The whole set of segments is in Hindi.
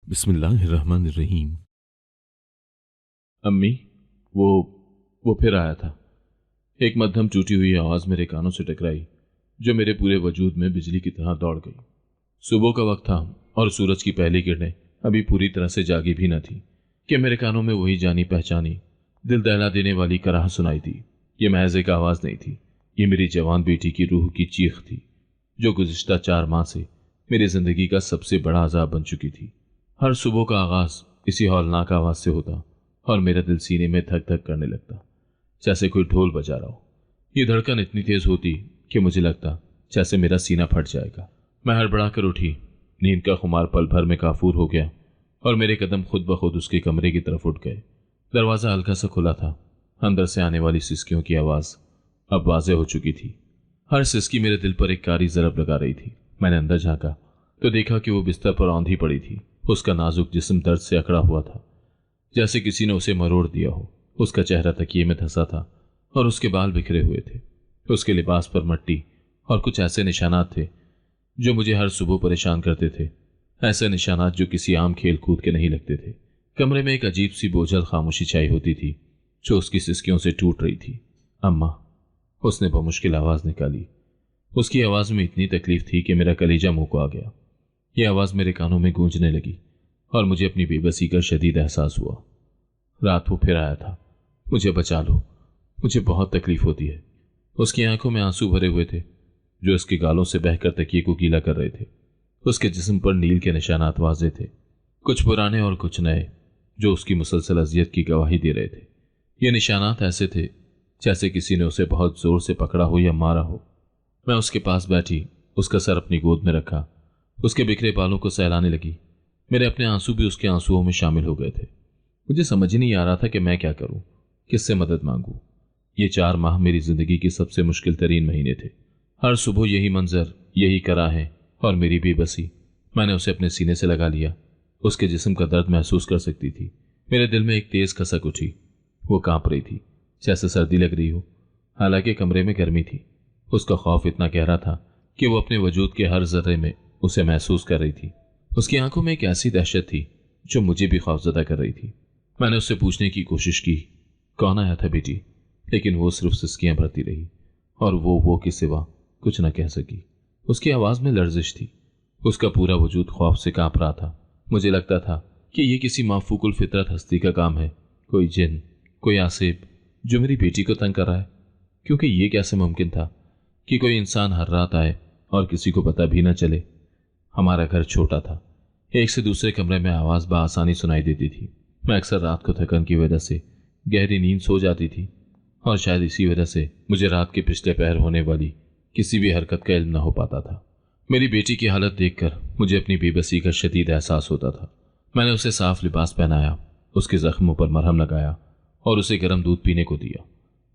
बिस्मिल्लाहिर्रहमानिर्रहीम। अम्मी, वो फिर आया था। एक मध्यम टूटी हुई आवाज मेरे कानों से टकराई जो मेरे पूरे वजूद में बिजली की तरह दौड़ गई। सुबह का वक्त था और सूरज की पहली किरणें अभी पूरी तरह से जागी भी न थी कि मेरे कानों में वही जानी पहचानी दिल दहला देने वाली कराह सुनाई दी। ये महज एक आवाज नहीं थी, ये मेरी जवान बेटी की रूह की चीख थी जो गुज़िश्ता 4 माह से मेरी जिंदगी का सबसे बड़ा अज़ाब बन चुकी थी। हर सुबह का आगाज इसी हौलनाक आवाज से होता और मेरा दिल सीने में धक धक करने लगता जैसे कोई ढोल बजा रहा हो। ये धड़कन इतनी तेज होती कि मुझे लगता जैसे मेरा सीना फट जाएगा। मैं हड़बड़ा कर उठी। नींद का खुमार पल भर में काफूर हो गया और मेरे कदम खुद ब खुद उसके कमरे की तरफ उठ गए। दरवाजा हल्का सा खुला था। अंदर से आने वाली सिसकियों की आवाज अब वाज़ेह हो चुकी थी। हर सिसकी मेरे दिल पर एक कारी जरब लगा रही थी। मैंने अंदर झांका तो देखा कि वो बिस्तर पर औंधी पड़ी थी। उसका नाजुक जिस्म दर्द से अकड़ा हुआ था जैसे किसी ने उसे मरोड़ दिया हो। उसका चेहरा तकिए में धंसा था और उसके बाल बिखरे हुए थे। उसके लिबास पर मट्टी और कुछ ऐसे निशानात थे जो मुझे हर सुबह परेशान करते थे। ऐसे निशानात जो किसी आम खेल कूद के नहीं लगते थे। कमरे में एक अजीब सी बोझल खामोशी छाई होती थी जो उसकी सिसकियों से टूट रही थी। अम्मा, उसने बमुश्किल आवाज निकाली। उसकी आवाज में इतनी तकलीफ थी कि मेरा कलेजा मुंह को आ गया। यह आवाज मेरे कानों में गूंजने लगी और मुझे अपनी बेबसी का शदीद एहसास हुआ। रात वो फिर आया था। मुझे बचा लो, मुझे बहुत तकलीफ होती है। उसकी आंखों में आंसू भरे हुए थे जो उसके गालों से बहकर तकिए को गीला कर रहे थे। उसके जिस्म पर नील के निशानात वाज़ेह थे, कुछ पुराने और कुछ नए, जो उसकी मुसलसल अजियत की गवाही दे रहे थे। ये निशानात ऐसे थे जैसे किसी ने उसे बहुत जोर से पकड़ा हो या मारा हो। मैं उसके पास बैठी, उसका सर अपनी गोद में रखा, उसके बिखरे बालों को सहलाने लगी। मेरे अपने आंसू भी उसके आंसुओं में शामिल हो गए थे। मुझे समझ ही नहीं आ रहा था कि मैं क्या करूं, किससे मदद मांगूं। ये 4 माह मेरी जिंदगी के सबसे मुश्किल तरीन महीने थे। हर सुबह यही मंजर, यही कराहें और मेरी बेबसी। मैंने उसे अपने सीने से लगा लिया। उसके जिस्म का दर्द महसूस कर सकती थी। मेरे दिल में एक तेज कसक उठी। वो कांप रही थी जैसे सर्दी लग रही हो, हालांकि कमरे में गर्मी थी। उसका खौफ इतना गहरा था कि वो अपने वजूद के हर जर्रे में उसे महसूस कर रही थी। उसकी आंखों में एक ऐसी दहशत थी जो मुझे भी खौफजदा कर रही थी। मैंने उससे पूछने की कोशिश की, कौन आया था बेटी, लेकिन वो सिर्फ सिसकियां भरती रही और वो के सिवा कुछ न कह सकी। उसकी आवाज में लर्जिश थी। उसका पूरा वजूद खौफ से कांप रहा था। मुझे लगता था कि ये किसी माफूकुल फितरत हस्ती का काम है, कोई जिन, कोई आसिब जो मेरी बेटी को तंग कर रहा है। क्योंकि ये कैसे मुमकिन था कि कोई इंसान हर रात आए और किसी को पता भी न चले। हमारा घर छोटा था। एक से दूसरे कमरे में आवाज बआसानी सुनाई देती थी। मैं अक्सर रात को थकन की वजह से गहरी नींद सो जाती थी और शायद इसी वजह से मुझे रात के पिछले पहर होने वाली किसी भी हरकत का इल्म न हो पाता था। मेरी बेटी की हालत देखकर मुझे अपनी बेबसी का शदीद एहसास होता था। मैंने उसे साफ लिबास पहनाया, उसके जख्मों पर मरहम लगाया और उसे गर्म दूध पीने को दिया।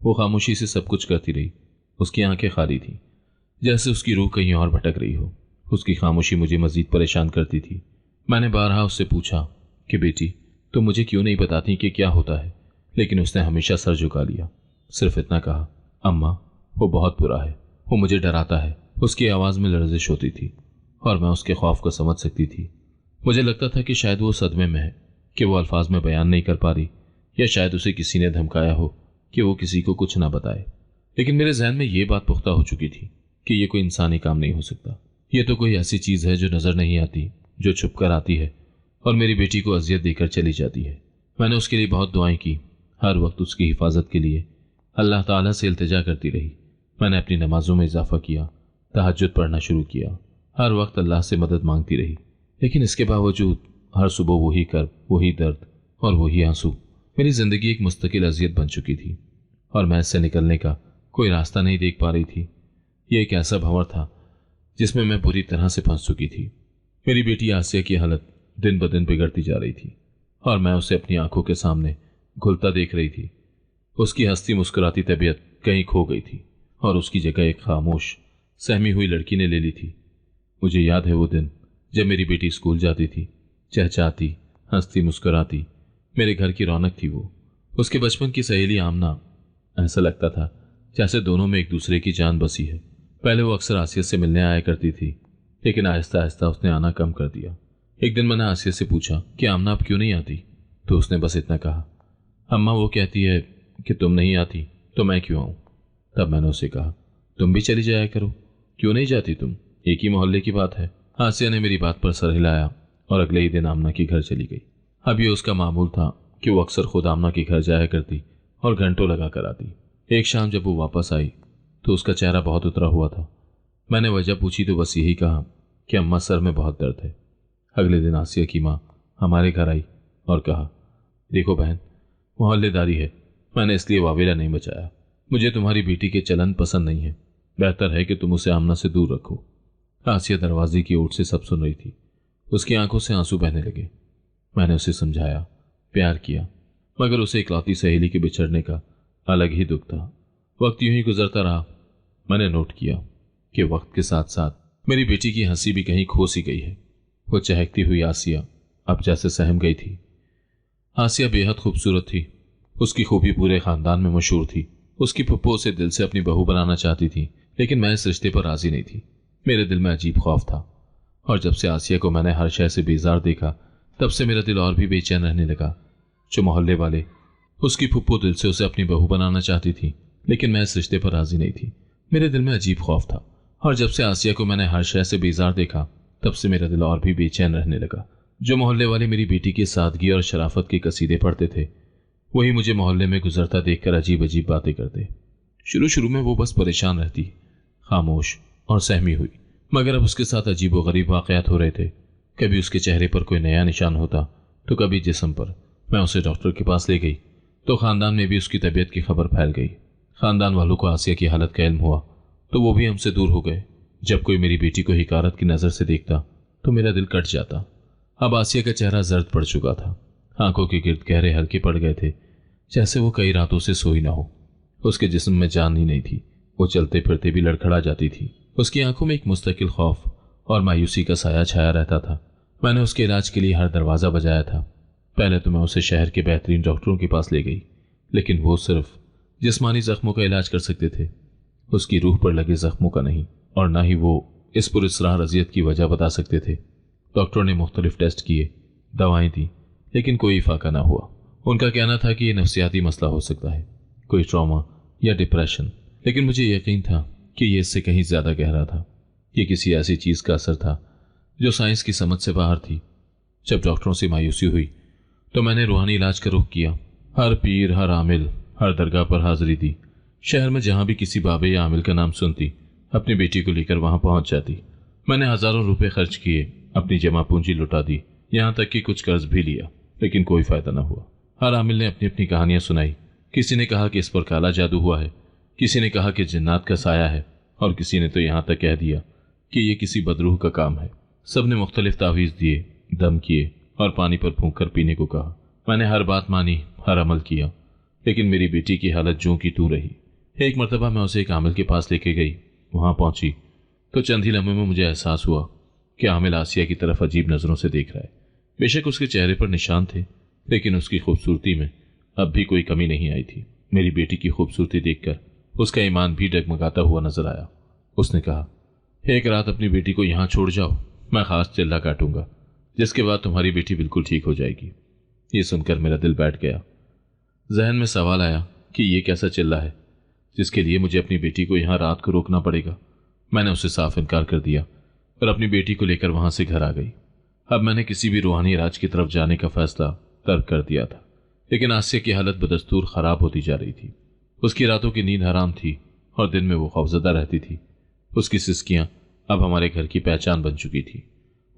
वो खामोशी से सब कुछ करती रही। उसकी आंखें खाली थीं, जैसे उसकी रूह कहीं और भटक रही हो। उसकी खामोशी मुझे मजीद परेशान करती थी। मैंने बारहा उससे पूछा कि बेटी, तुम मुझे क्यों नहीं बताती कि क्या होता है, लेकिन उसने हमेशा सर झुका लिया। सिर्फ इतना कहा, अम्मा, वो बहुत बुरा है, वो मुझे डराता है। उसकी आवाज़ में लर्जिश होती थी और मैं उसके खौफ को समझ सकती थी। मुझे लगता था कि शायद वो सदमे में है कि वो अल्फाज में बयान नहीं कर पा रही, या शायद उसे किसी ने धमकाया हो कि वो किसी को कुछ ना बताए। लेकिन मेरे जहन में ये बात पुख्ता हो चुकी थी कि ये कोई इंसानी काम नहीं हो सकता। ये तो कोई ऐसी चीज़ है जो नज़र नहीं आती, जो छुप कर आती है और मेरी बेटी को अजियत देकर चली जाती है। मैंने उसके लिए बहुत दुआएं की, हर वक्त उसकी हिफाजत के लिए अल्लाह ताला से इल्तिजा करती रही। मैंने अपनी नमाजों में इजाफा किया, तहज्जुद पढ़ना शुरू किया, हर वक्त अल्लाह से मदद मांगती रही। लेकिन इसके बावजूद हर सुबह वही कर्ब, वही दर्द और वही आंसू। मेरी जिंदगी एक मुस्तकिल अजियत बन चुकी थी और मैं इससे निकलने का कोई रास्ता नहीं देख पा रही थी। यह एक ऐसा भंवर था जिसमें मैं बुरी तरह से फंस चुकी थी। मेरी बेटी आसिया की हालत दिन ब दिन बिगड़ती जा रही थी और मैं उसे अपनी आंखों के सामने घुलता देख रही थी। उसकी हंसती मुस्कुराती तबीयत कहीं खो गई थी और उसकी जगह एक खामोश सहमी हुई लड़की ने ले ली थी। मुझे याद है वो दिन जब मेरी बेटी स्कूल जाती थी, चहचहाती, हंसती मुस्कुराती, मेरे घर की रौनक थी वो। उसके बचपन की सहेली आमना, ऐसा लगता था जैसे दोनों में एक दूसरे की जान बसी है। पहले वो अक्सर आसिया से मिलने आया करती थी, लेकिन आहिस्ता आहिस्ता उसने आना कम कर दिया। एक दिन मैंने आसिया से पूछा कि आमना अब क्यों नहीं आती, तो उसने बस इतना कहा, अम्मा वो कहती है कि तुम नहीं आती तो मैं क्यों आऊं। तब मैंने उसे कहा, तुम भी चली जाया करो, क्यों नहीं जाती तुम, एक ही मोहल्ले की बात है। आसिया ने मेरी बात पर सर हिलाया और अगले ही दिन आमना के घर चली गई। अब ये उसका मामूल था कि वो अक्सर खुद आमना के घर जाया करती और घंटों लगा कर आती। एक शाम जब वो वापस आई तो उसका चेहरा बहुत उतरा हुआ था। मैंने वजह पूछी तो बस यही कहा कि अम्मा सर में बहुत दर्द है। अगले दिन आसिया की माँ हमारे घर आई और कहा, देखो बहन, मोहल्लेदारी है, मैंने इसलिए वावेला नहीं बचाया। मुझे तुम्हारी बेटी के चलन पसंद नहीं है, बेहतर है कि तुम उसे आमना से दूर रखो। आसिया दरवाजे की ओर से सब सुन रही थी। उसकी आंखों से आंसू बहने लगे। मैंने उसे समझाया, प्यार किया, मगर उसे इकलौती सहेली के बिछड़ने का अलग ही दुख था। वक्त यूं ही गुजरता रहा। मैंने नोट किया कि वक्त के साथ साथ मेरी बेटी की हंसी भी कहीं खो सी गई है। वो चहकती हुई आसिया अब जैसे सहम गई थी। आसिया बेहद खूबसूरत थी। उसकी खूबी पूरे खानदान में मशहूर थी। उसकी फुप्पो उसे दिल से अपनी बहू बनाना चाहती थी, लेकिन मैं इस रिश्ते पर राजी नहीं थी। मेरे दिल में अजीब खौफ था, और जब से आसिया को मैंने हर शय से बेजार देखा तब से मेरा दिल और भी बेचैन रहने लगा। जो मोहल्ले वाले उसकी फुप्पो दिल से उसे अपनी बहू बनाना चाहती थी, लेकिन मैं इस रिश्ते पर राजी नहीं थी। मेरे दिल में अजीब खौफ था, और जब से आसिया को मैंने हर शय से बेजार देखा तब से मेरा दिल और भी बेचैन रहने लगा। जो मोहल्ले वाले मेरी बेटी की सादगी और शराफत के कसीदे पढ़ते थे, वही मुझे मोहल्ले में गुजरता देखकर अजीब अजीब बातें करते। शुरू शुरू में वो बस परेशान रहती, खामोश और सहमी हुई, मगर अब उसके साथ अजीब व गरीब वाकयात हो रहे थे। कभी उसके चेहरे पर कोई नया निशान होता तो कभी जिस्म पर। मैं उसे डॉक्टर के पास ले गई तो खानदान में भी उसकी तबीयत की खबर फैल गई। खानदान वालों को आसिया की हालत का इल्म हुआ तो वो भी हमसे दूर हो गए। जब कोई मेरी बेटी को हिकारत की नज़र से देखता तो मेरा दिल कट जाता। अब आसिया का चेहरा जर्द पड़ चुका था, आंखों के गिर्द गहरे हल्के पड़ गए थे, जैसे वो कई रातों से सोई ना हो। उसके जिस्म में जान ही नहीं थी। वो चलते फिरते भी लड़खड़ा जाती थी। उसकी आंखों में एक मुस्तकिल खौफ और मायूसी का साया छाया रहता था। मैंने उसके इलाज के लिए हर दरवाज़ा बजाया था। पहले तो मैं उसे शहर के बेहतरीन डॉक्टरों के पास ले गई, लेकिन वो सिर्फ जिस्मानी जख्मों का इलाज कर सकते थे, उसकी रूह पर लगे जख्मों का नहीं, और ना ही वो इस पुरस्रार अजियत की वजह बता सकते थे। डॉक्टरों ने मुख्तलिफ टेस्ट किए, दवाएं दी, लेकिन कोई फाका ना हुआ। उनका कहना था कि यह नफ्सियाती मसला हो सकता है, कोई ट्रॉमा या डिप्रेशन, लेकिन मुझे यकीन था कि यह इससे कहीं ज्यादा गहरा था। ये किसी ऐसी चीज का असर था जो साइंस की समझ से बाहर थी। जब डॉक्टरों से मायूसी हुई तो मैंने रूहानी इलाज का रुख किया। हर पीर, हर आमिल, हर दरगाह पर हाजिरी दी। शहर में जहां भी किसी बाबे या आमिल का नाम सुनती, अपनी बेटी को लेकर वहां पहुंच जाती। मैंने हजारों रुपए खर्च किए, अपनी जमा पूंजी लुटा दी, यहां तक कि कुछ कर्ज भी लिया, लेकिन कोई फायदा न हुआ। हर आमिल ने अपनी अपनी कहानियां सुनाई। किसी ने कहा कि इस पर काला जादू हुआ है, किसी ने कहा कि जिन्नात का साया है, और किसी ने तो यहां तक कह दिया कि यह किसी बदरूह का काम है। सबने मुख्तलिफ तावीज दिए, दम किए और पानी पर फूंक कर पीने को कहा। मैंने हर बात मानी, हर अमल किया, लेकिन मेरी बेटी की हालत ज्यों की त्यों रही। एक मरतबा मैं उसे एक आमिल के पास लेके गई। वहां पहुंची तो चंद ही लम्हे में मुझे एहसास हुआ कि आमिल आसिया की तरफ अजीब नजरों से देख रहा है। बेशक उसके चेहरे पर निशान थे, लेकिन उसकी खूबसूरती में अब भी कोई कमी नहीं आई थी। मेरी बेटी की खूबसूरती देखकर उसका ईमान भी डगमगाता हुआ नजर आया। उसने कहा, एक रात अपनी बेटी को यहां छोड़ जाओ, मैं खास चिल्ला काटूंगा, जिसके बाद तुम्हारी बेटी बिल्कुल ठीक हो जाएगी। ये सुनकर मेरा दिल बैठ गया। जहन में सवाल आया कि ये कैसा चिल्ला है जिसके लिए मुझे अपनी बेटी को यहां रात को रोकना पड़ेगा। मैंने उसे साफ इनकार कर दिया और अपनी बेटी को लेकर वहां से घर आ गई। अब मैंने किसी भी रूहानी इलाज की तरफ जाने का फैसला तर्क कर दिया था, लेकिन आसिया की हालत बदस्तूर खराब होती जा रही थी। उसकी रातों की नींद हराम थी और दिन में वो खौफजदा रहती थी। उसकी सिसकियां अब हमारे घर की पहचान बन चुकी थी।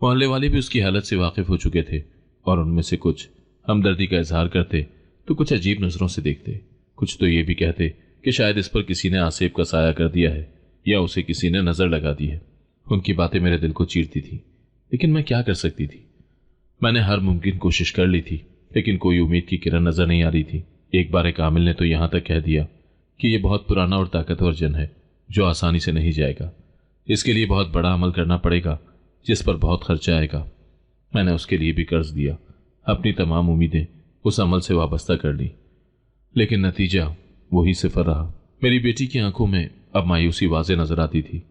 मोहल्ले वाले भी उसकी हालत से वाकिफ हो चुके थे, और उनमें से कुछ हमदर्दी का इजहार करते तो कुछ अजीब नजरों से देखते। कुछ तो ये भी कहते कि शायद इस पर किसी ने आसेब का साया कर दिया है या उसे किसी ने नजर लगा दी है। उनकी बातें मेरे दिल को चीरती थी, लेकिन मैं क्या कर सकती थी। मैंने हर मुमकिन कोशिश कर ली थी, लेकिन कोई उम्मीद की किरण नजर नहीं आ रही थी। एक बार एक आमिल ने तो यहां तक कह दिया कि यह बहुत पुराना और ताकतवर जन है जो आसानी से नहीं जाएगा। इसके लिए बहुत बड़ा अमल करना पड़ेगा जिस पर बहुत खर्चा आएगा। मैंने उसके लिए भी कर्ज दिया, अपनी तमाम उम्मीदें उस अमल से वाबस्ता कर ली, लेकिन नतीजा वही सिफर रहा। मेरी बेटी की आंखों में अब मायूसी वाज़े नजर आती थी।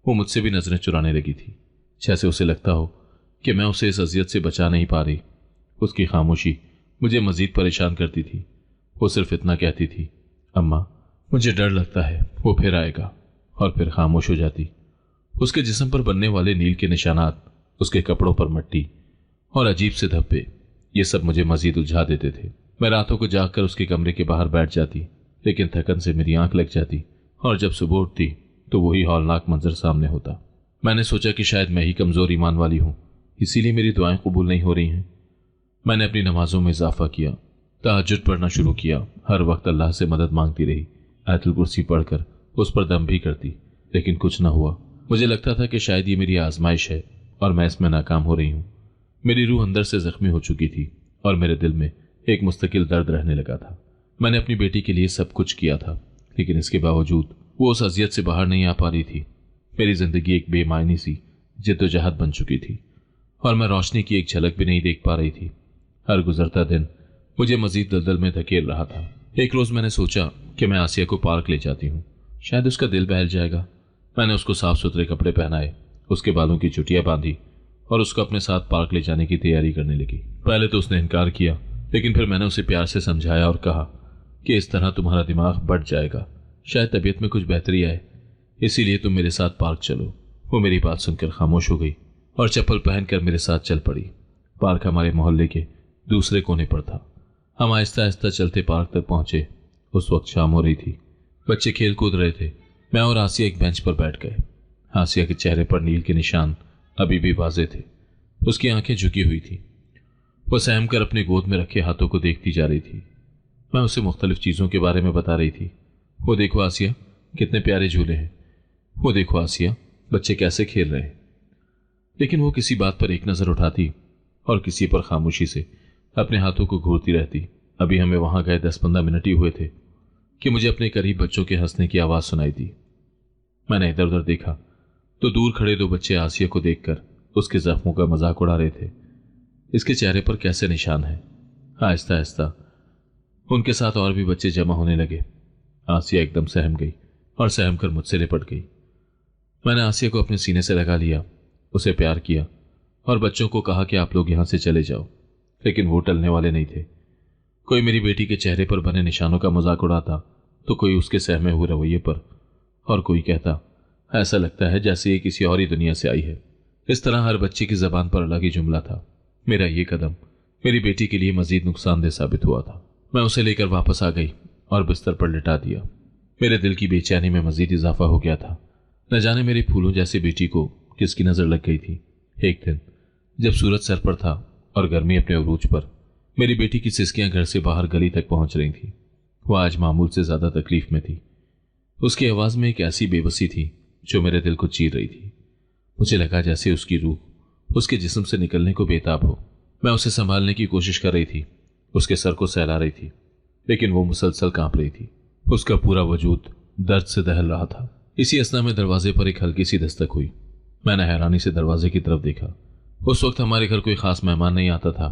वो मुझसे भी नजरें चुराने लगी थी, जैसे उसे लगता हो कि मैं उसे इस अजियत से बचा नहीं पा रही। उसकी खामोशी मुझे मजीद परेशान करती थी। वो सिर्फ इतना कहती थी, अम्मा मुझे डर लगता है वो फिर आएगा, और फिर खामोश हो जाती। उसके जिस्म पर बनने वाले नील के निशानात, उसके कपड़ों पर मट्टी और अजीब से धब्बे, ये सब मुझे मजीद उलझा देते थे। मैं रातों को जागकर उसके कमरे के बाहर बैठ जाती, लेकिन थकन से मेरी आंख लग जाती, और जब सुबह उठती तो वही हौलनाक मंजर सामने होता। मैंने सोचा कि शायद मैं ही कमजोर ईमान वाली हूं, इसीलिए मेरी दुआएं कबूल नहीं हो रही हैं। मैंने अपनी नमाजों में इजाफा किया, तहज्जुद पढ़ना शुरू किया, हर वक्त अल्लाह से मदद मांगती रही, आयतुल कुर्सी पढ़कर उस पर दम भी करती, लेकिन कुछ न हुआ। मुझे लगता था कि शायद ये मेरी आजमाइश है और मैं इसमें नाकाम हो रही हूं। मेरी रूह अंदर से जख्मी हो चुकी थी और मेरे दिल में एक मुस्तकिल दर्द रहने लगा था। मैंने अपनी बेटी के लिए सब कुछ किया था, लेकिन इसके बावजूद वो उस अजियत से बाहर नहीं आ पा रही थी। मेरी जिंदगी एक बेमायनी सी जिद्दोजहद बन चुकी थी और मैं रोशनी की एक झलक भी नहीं देख पा रही थी। हर गुजरता दिन मुझे मजीद दलदल में धकेल रहा था। एक रोज मैंने सोचा कि मैं आसिया को पार्क ले जाती हूँ, शायद उसका दिल बहल जाएगा। मैंने उसको साफ सुथरे कपड़े पहनाए, उसके बालों की चुटिया बांधी और उसको अपने साथ पार्क ले जाने की तैयारी करने लगी। पहले तो उसने इनकार किया, लेकिन फिर मैंने उसे प्यार से समझाया और कहा कि इस तरह तुम्हारा दिमाग बढ़ जाएगा, शायद तबीयत में कुछ बेहतरी आए, इसीलिए तुम मेरे साथ पार्क चलो। वो मेरी बात सुनकर खामोश हो गई और चप्पल पहनकर मेरे साथ चल पड़ी। पार्क हमारे मोहल्ले के दूसरे कोने पर था। हम आहिस्ता आहिस्ता चलते पार्क तक पहुंचे। उस वक्त शाम हो रही थी, बच्चे खेल कूद रहे थे। मैं और आसिया एक बेंच पर बैठ गए। आसिया के चेहरे पर नील के निशान अभी भी वाजे थे। उसकी आंखें झुकी हुई थी। वह सहम कर अपने गोद में रखे हाथों को देखती जा रही थी। मैं उसे मुख्तलिफ चीजों के बारे में बता रही थी। वो देखो आसिया, कितने प्यारे झूले हैं। वो देखो आसिया, बच्चे कैसे खेल रहे हैं। लेकिन वो किसी बात पर एक नजर उठाती और किसी पर खामोशी से अपने हाथों को घूरती रहती। अभी हमें वहां गए 10-15 मिनट ही हुए थे कि मुझे अपने करीब बच्चों के हंसने की आवाज सुनाई दी। मैंने इधर उधर देखा तो दूर खड़े 2 बच्चे आसिया को देखकर उसके जख्मों का मजाक उड़ा रहे थे। इसके चेहरे पर कैसे निशान है। आहिस्ता आहिस्ता उनके साथ और भी बच्चे जमा होने लगे। आसिया एकदम सहम गई और सहम कर मुझसे लिपट गई। मैंने आसिया को अपने सीने से लगा लिया, उसे प्यार किया और बच्चों को कहा कि आप लोग यहां से चले जाओ, लेकिन वो टलने वाले नहीं थे। कोई मेरी बेटी के चेहरे पर बने निशानों का मजाक उड़ाता तो कोई उसके सहमे हुए रवैये पर, और कोई कहता ऐसा लगता है जैसे ये किसी और ही दुनिया से आई है। इस तरह हर बच्चे की जबान पर अलग ही जुमला था। मेरा ये कदम मेरी बेटी के लिए मजीद नुकसानदेह साबित हुआ था। मैं उसे लेकर वापस आ गई और बिस्तर पर लिटा दिया। मेरे दिल की बेचैनी में मजीद इजाफा हो गया था। न जाने मेरी फूलों जैसी बेटी को किसकी नजर लग गई थी। एक दिन जब सूरज सर पर था और गर्मी अपने उरूज पर, मेरी बेटी की सिसकियां घर से बाहर गली तक पहुंच रही थी। वह आज मामूल से ज्यादा तकलीफ में थी। उसकी आवाज में एक ऐसी बेबसी थी जो मेरे दिल को चीर रही थी। मुझे लगा जैसे उसकी रूह उसके जिस्म से निकलने को बेताब हो। मैं उसे संभालने की कोशिश कर रही थी, उसके सर को सहला रही थी, लेकिन वो मुसलसल कांप रही थी। उसका पूरा वजूद दर्द से दहल रहा था। इसी असना में दरवाजे पर एक हल्की सी दस्तक हुई। मैंने हैरानी से दरवाजे की तरफ देखा। उस वक्त हमारे घर कोई खास मेहमान नहीं आता था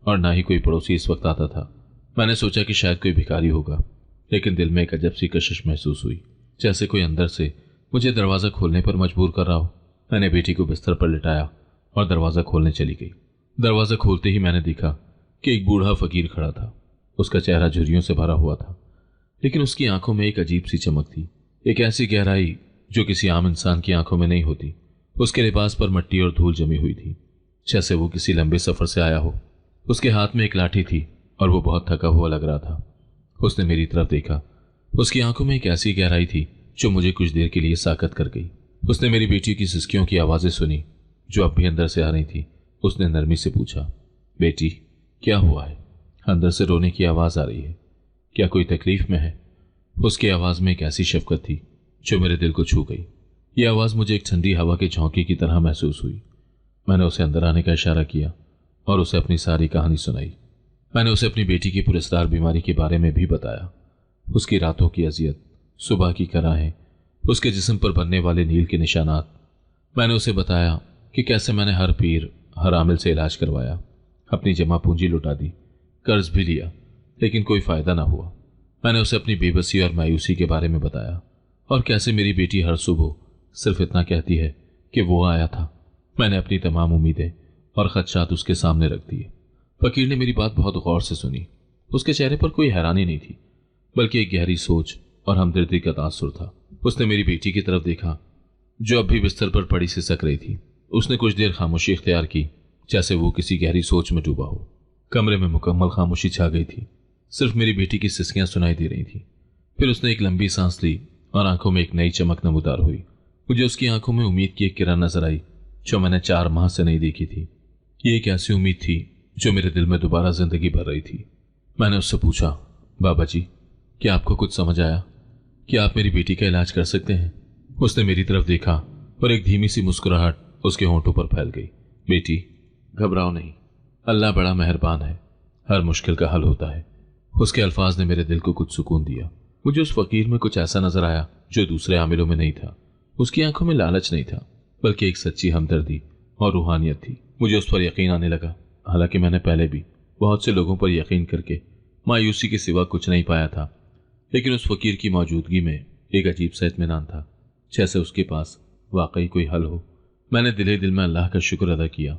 और ना ही कोई पड़ोसी इस वक्त आता था। मैंने सोचा कि शायद कोई भिखारी होगा, लेकिन दिल में एक अजब सी कशिश महसूस हुई, जैसे कोई अंदर से मुझे दरवाजा खोलने पर मजबूर कर रहा हो। मैंने बेटी को बिस्तर पर लिटाया और दरवाजा खोलने चली गई। दरवाजा खोलते ही मैंने देखा कि एक बूढ़ा फकीर खड़ा था। उसका चेहरा झुर्रियों से भरा हुआ था, लेकिन उसकी आंखों में एक अजीब सी चमक थी, एक ऐसी गहराई जो किसी आम इंसान की आंखों में नहीं होती। उसके लिबास पर मिट्टी और धूल जमी हुई थी, जैसे वो किसी लंबे सफर से आया हो। उसके हाथ में एक लाठी थी और वो बहुत थका हुआ लग रहा था। उसने मेरी तरफ देखा। उसकी आंखों में एक ऐसी गहराई थी जो मुझे कुछ देर के लिए साकत कर गई। उसने मेरी बेटी की सिसकियों की आवाजें सुनी जो अब भी अंदर से आ रही थी। उसने नरमी से पूछा, बेटी क्या हुआ है? अंदर से रोने की आवाज आ रही है, क्या कोई तकलीफ में है? उसकी आवाज में एक ऐसी शफकत थी जो मेरे दिल को छू गई। यह आवाज मुझे एक ठंडी हवा के झोंके की तरह महसूस हुई। मैंने उसे अंदर आने का इशारा किया और उसे अपनी सारी कहानी सुनाई। मैंने उसे अपनी बेटी की पुरस्कार बीमारी के बारे में भी बताया, उसकी रातों की अजियत, सुबह की कराहें, उसके जिस्म पर बनने वाले नील के निशानात। मैंने उसे बताया कि कैसे मैंने हर पीर हर आमिल से इलाज करवाया, अपनी जमा पूंजी लुटा दी, कर्ज भी लिया, लेकिन कोई फायदा ना हुआ। मैंने उसे अपनी बेबसी और मायूसी के बारे में बताया और कैसे मेरी बेटी हर सुबह सिर्फ इतना कहती है कि वो आया था। मैंने अपनी तमाम उम्मीदें और खदशात उसके सामने रख दिए। फकीर ने मेरी बात बहुत गौर से सुनी। उसके चेहरे पर कोई हैरानी नहीं थी, बल्कि एक गहरी सोच और हमदर्दी का तासुर था। उसने मेरी बेटी की तरफ देखा, जो अब भी बिस्तर पर पड़ी सिसक रही थी। उसने कुछ देर खामोशी इख्तियार की, जैसे वो किसी गहरी सोच में डूबा हो। कमरे में मुकम्मल खामोशी छा गई थी, सिर्फ मेरी बेटी की सिसकियां सुनाई दे रही थी। फिर उसने एक लंबी सांस ली और आंखों में एक नई चमक नमूदार हुई। मुझे उसकी आंखों में उम्मीद की एक किरण नजर आई, जो मैंने 4 माह से नहीं देखी थी। ये एक ऐसी उम्मीद थी जो मेरे दिल में दोबारा जिंदगी भर रही थी। मैंने उससे पूछा, बाबा जी, क्या आपको कुछ समझ आया? क्या आप मेरी बेटी का इलाज कर सकते हैं? उसने मेरी तरफ देखा और एक धीमी सी मुस्कुराहट उसके होंठों पर फैल गई। बेटी, घबराओ नहीं, अल्लाह बड़ा मेहरबान है, हर मुश्किल का हल होता है। उसके अल्फाज ने मेरे दिल को कुछ सुकून दिया। मुझे उस फकीर में कुछ ऐसा नजर आया जो दूसरे आमिलों में नहीं था। उसकी आंखों में लालच नहीं था, बल्कि एक सच्ची हमदर्दी और रूहानियत थी। मुझे उस पर यकीन आने लगा। हालांकि मैंने पहले भी बहुत से लोगों पर यकीन करके मायूसी के सिवा कुछ नहीं पाया था, लेकिन उस फकीर की मौजूदगी में एक अजीब सा इत्मीनान था, जैसे उसके पास वाकई कोई हल हो। मैंने दिल ही दिल में अल्लाह का शुक्र अदा किया।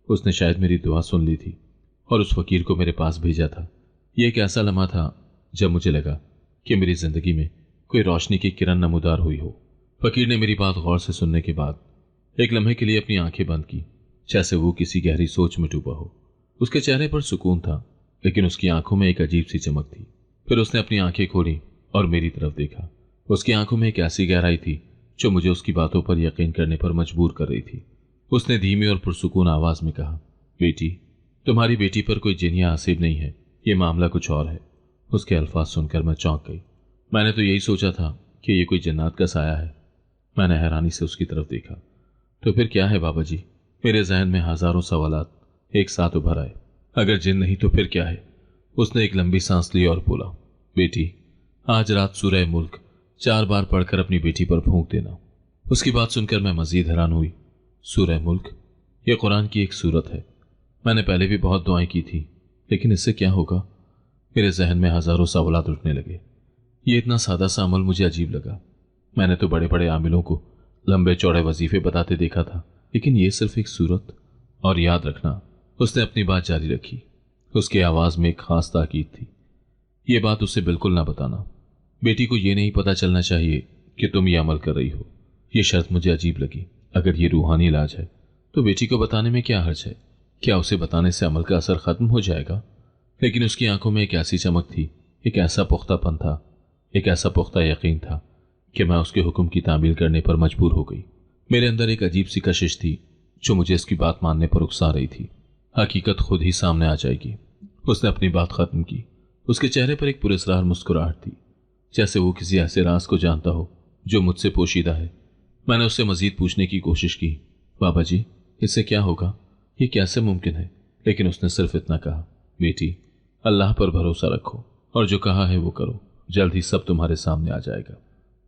उसने शायद मेरी दुआ सुन ली थी और उस फकीर को मेरे पास भेजा था। यह एक ऐसा लम्हा था जब मुझे लगा कि मेरी जिंदगी में कोई रोशनी की किरण नमूदार हुई हो। फकीर ने मेरी बात गौर से सुनने के बाद एक लम्हे के लिए अपनी आंखें बंद की, जैसे वो किसी गहरी सोच में डूबा हो। उसके चेहरे पर सुकून था, लेकिन उसकी आंखों में एक अजीब सी चमक थी। फिर उसने अपनी आंखें खोली और मेरी तरफ देखा। उसकी आंखों में एक ऐसी गहराई थी जो मुझे उसकी बातों पर यकीन करने पर मजबूर कर रही थी। उसने धीमी और पुरसुकून आवाज में कहा, बेटी, तुम्हारी बेटी पर कोई जिन या आसिब नहीं है, ये मामला कुछ और है। उसके अल्फाज सुनकर मैं चौंक गई। मैंने तो यही सोचा था कि ये कोई जन्नत का साया है। मैंने हैरानी से उसकी तरफ देखा। तो फिर क्या है बाबा जी? मेरे जहन में हजारों सवालात एक साथ उभर आए। अगर जिन नहीं तो फिर क्या है? उसने एक लंबी सांस ली और बोला, बेटी, आज रात सूरह मुल्क 4 बार पढ़कर अपनी बेटी पर फूंक देना। उसकी बात सुनकर मैं मजीद हैरान हुई। सूरह मुल्क, यह कुरान की एक सूरत है। मैंने पहले भी बहुत दुआएं की थी, लेकिन इससे क्या होगा? मेरे जहन में हजारों सवालात उठने लगे। ये इतना सादा सा अमल मुझे अजीब लगा। मैंने तो बड़े बड़े आमिलों को लंबे चौड़े वजीफे बताते देखा था, लेकिन ये सिर्फ एक सूरत। और याद रखना, उसने अपनी बात जारी रखी। उसकी आवाज में एक खास ताकीद थी। ये बात उसे बिल्कुल ना बताना। बेटी को यह नहीं पता चलना चाहिए कि तुम ये अमल कर रही हो। यह शर्त मुझे अजीब लगी। अगर ये रूहानी इलाज है तो बेटी को बताने में क्या हर्ज है? क्या उसे बताने से अमल का असर खत्म हो जाएगा? लेकिन उसकी आंखों में एक ऐसी चमक थी, एक ऐसा पुख्तापन था, एक ऐसा पुख्ता यकीन था कि मैं उसके हुक्म की तामील करने पर मजबूर हो गई। मेरे अंदर एक अजीब सी कशिश थी जो मुझे इसकी बात मानने पर उकसा रही थी। हकीकत खुद ही सामने आ जाएगी। उसने अपनी बात खत्म की। उसके चेहरे पर एक पुरस्कार मुस्कुराहट थी, जैसे वो किसी ऐसे राज को जानता हो जो मुझसे पोशीदा है। मैंने उससे मजीद पूछने की कोशिश की, बाबा जी, इससे क्या होगा? ये कैसे मुमकिन है? लेकिन उसने सिर्फ इतना कहा, बेटी, अल्लाह पर भरोसा रखो और जो कहा है वो करो, जल्द ही सब तुम्हारे सामने आ जाएगा।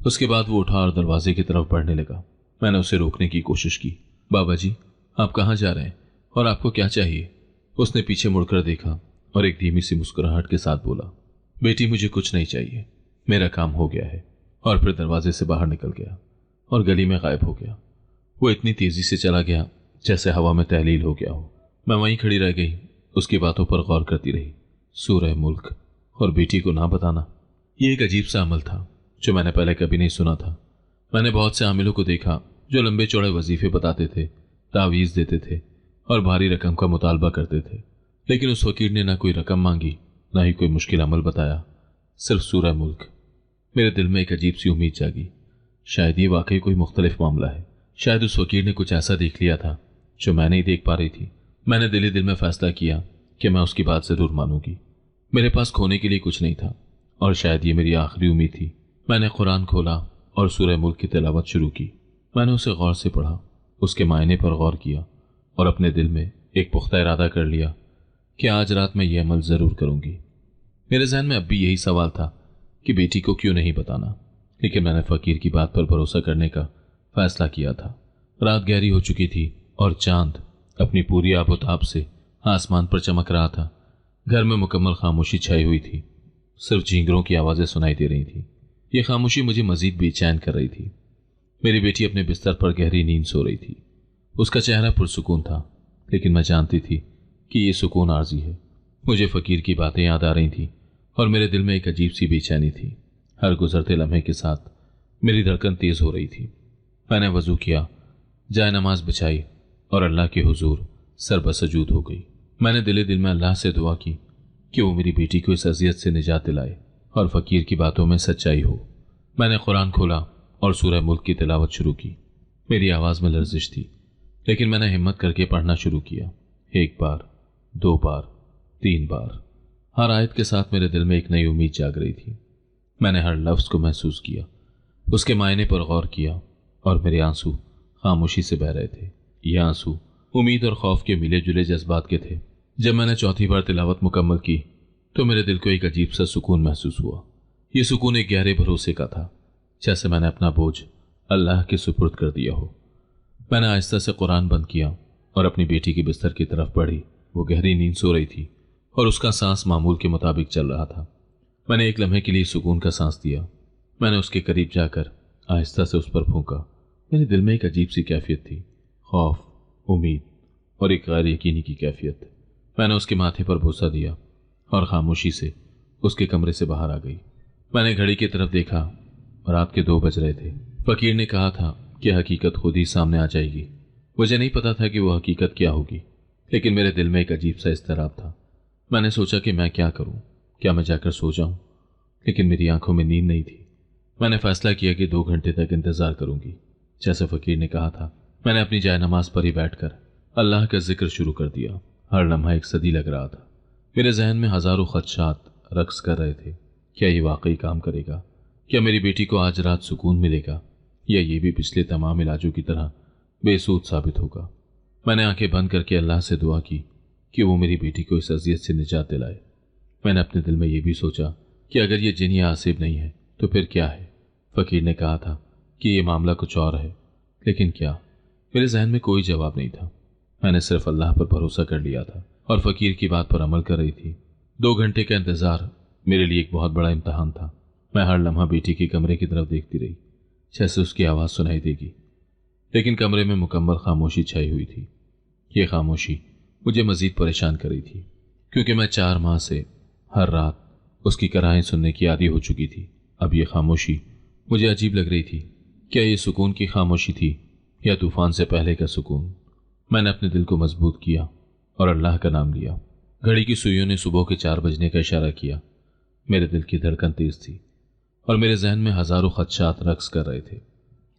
उसके बाद वो उठा और दरवाजे की तरफ बढ़ने लगा। मैंने उसे रोकने की कोशिश की। बाबा जी, आप कहाँ जा रहे हैं और आपको क्या चाहिए? उसने पीछे मुड़कर देखा और एक धीमी सी मुस्कुराहट के साथ बोला, बेटी, मुझे कुछ नहीं चाहिए, मेरा काम हो गया है। और फिर दरवाजे से बाहर निकल गया और गली में गायब हो गया। वो इतनी तेजी से चला गया जैसे हवा में तहलील हो गया हो। मैं वहीं खड़ी रह गई, उसकी बातों पर गौर करती रही। सूरह मुल्क और बेटी को ना बताना, ये एक अजीब सा अमल था जो मैंने पहले कभी नहीं सुना था। मैंने बहुत से आमिलों को देखा जो लंबे चौड़े वजीफे बताते थे, तावीज़ देते थे और भारी रकम का मुतालबा करते थे, लेकिन उस फकीर ने ना कोई रकम मांगी, ना ही कोई मुश्किल अमल बताया, सिर्फ सूरह मुल्क। मेरे दिल में एक अजीब सी उम्मीद जागी। शायद ये वाकई कोई मुख्तलिफ मामला है। शायद उस फकीर ने कुछ ऐसा देख लिया था जो मैं नहीं देख पा रही थी। मैंने दिल ही दिल में फैसला किया कि मैं उसकी बात जरूर मानूंगी। मेरे पास खोने के लिए कुछ नहीं था और शायद ये मेरी आखिरी उम्मीद थी। मैंने कुरान खोला और सूरह मुल्क की तिलावत शुरू की। मैंने उसे गौर से पढ़ा, उसके मायने पर गौर किया और अपने दिल में एक पुख्ता इरादा कर लिया कि आज रात मैं ये अमल जरूर करूंगी। मेरे जहन में अब भी यही सवाल था कि बेटी को क्यों नहीं बताना, लेकिन मैंने फकीर की बात पर भरोसा करने का फैसला किया था। रात गहरी हो चुकी थी और चांद अपनी पूरी आबोताब से आसमान पर चमक रहा था। घर में मुकम्मल खामोशी छाई हुई थी, सिर्फ झींगरों की आवाज़ें सुनाई दे रही थी। यह खामोशी मुझे मजीद बेचैन कर रही थी। मेरी बेटी अपने बिस्तर पर गहरी नींद सो रही थी। उसका चेहरा पुरसुकून था, लेकिन मैं जानती थी कि ये सुकून आर्जी है। मुझे फ़कीर की बातें याद आ रही थीं और मेरे दिल में एक अजीब सी बेचैनी थी। हर गुजरते लम्हे के साथ मेरी धड़कन तेज़ हो रही थी। मैंने वज़ू किया, जाए नमाज बिछाई और अल्लाह के हुजूर सरबसजूद हो गई। मैंने दिले दिल में अल्लाह से दुआ की कि वो मेरी बेटी को इस अजियत से निजात दिलाए और फ़कीर की बातों में सच्चाई हो। मैंने कुरान खोला और सूरह मुल्क की तिलावत शुरू की। मेरी आवाज़ में लर्जिश थी, लेकिन मैंने हिम्मत करके पढ़ना शुरू किया। 1 बार, 2 बार, 3 बार। हर आयत के साथ मेरे दिल में एक नई उम्मीद जाग रही थी। मैंने हर लफ्ज़ को महसूस किया, उसके मायने पर गौर किया और मेरे आंसू खामोशी से बह रहे थे। ये आंसू उम्मीद और खौफ के मिले जुले जज्बात के थे। जब मैंने चौथी बार तिलावत मुकम्मल की तो मेरे दिल को एक अजीब सा सुकून महसूस हुआ। ये सुकून एक गहरे भरोसे का था, जैसे मैंने अपना बोझ अल्लाह के सुपुर्द कर दिया हो। मैंने आहिस्ता से कुरान बंद किया और अपनी बेटी की बिस्तर की तरफ बढ़ी। वो गहरी नींद सो रही थी और उसका सांस मामूल के मुताबिक चल रहा था। मैंने एक लम्हे के लिए सुकून का सांस दिया। मैंने उसके करीब जाकर आहिस्ता से उस पर फूंका। मेरे दिल में एक अजीब सी कैफियत थी, खौफ, उम्मीद और एक गैर यकीनी की कैफियत। मैंने उसके माथे पर बोसा दिया और खामोशी से उसके कमरे से बाहर आ गई। मैंने घड़ी की तरफ देखा, रात के 2 बज रहे थे। फ़कीर ने कहा था कि हकीकत खुद ही सामने आ जाएगी। मुझे नहीं पता था कि वो हकीकत क्या होगी, लेकिन मेरे दिल में एक अजीब सा इज़्तिराब था। मैंने सोचा कि मैं क्या करूं, क्या मैं जाकर सो जाऊं, लेकिन मेरी आंखों में नींद नहीं थी। मैंने फैसला किया कि 2 घंटे तक इंतज़ार करूंगी, जैसे फ़कीर ने कहा था। मैंने अपनी जाय नमाज पर ही बैठकर अल्लाह का जिक्र शुरू कर दिया। हर लम्हा एक सदी लग रहा था। मेरे जहन में हज़ारों ख़दशात रक्स कर रहे थे। क्या ये वाकई काम करेगा? क्या मेरी बेटी को आज रात सुकून मिलेगा, या ये भी पिछले तमाम इलाजों की तरह बेसूद साबित होगा? मैंने आंखें बंद करके अल्लाह से दुआ की कि वो मेरी बेटी को इस अजियत से निजात दिलाए। मैंने अपने दिल में ये भी सोचा कि अगर ये जिन या आसिब नहीं है तो फिर क्या है? फ़कीर ने कहा था कि ये मामला कुछ और है, लेकिन क्या? मेरे जहन में कोई जवाब नहीं था। मैंने सिर्फ अल्लाह पर भरोसा कर लिया था और फ़कीर की बात पर अमल कर रही थी। 2 घंटे का इंतज़ार मेरे लिए एक बहुत बड़ा इम्तहान था। मैं हर लम्हा बेटी के कमरे की तरफ देखती रही, जैसे उसकी आवाज़ सुनाई देगी, लेकिन कमरे में मुकम्मल खामोशी छाई हुई थी। ये खामोशी मुझे मज़ीद परेशान कर रही थी, क्योंकि मैं 4 माह से हर रात उसकी कराहें सुनने की आदी हो चुकी थी। अब ये खामोशी मुझे अजीब लग रही थी। क्या ये सुकून की खामोशी थी या तूफान से पहले का सुकून? मैंने अपने दिल को मजबूत किया और अल्लाह का नाम लिया। घड़ी की सुइयों ने सुबह के 4 बजने का इशारा किया। मेरे दिल की धड़कन तेज थी और मेरे जहन में हज़ारों ख़दशात रक्स कर रहे थे।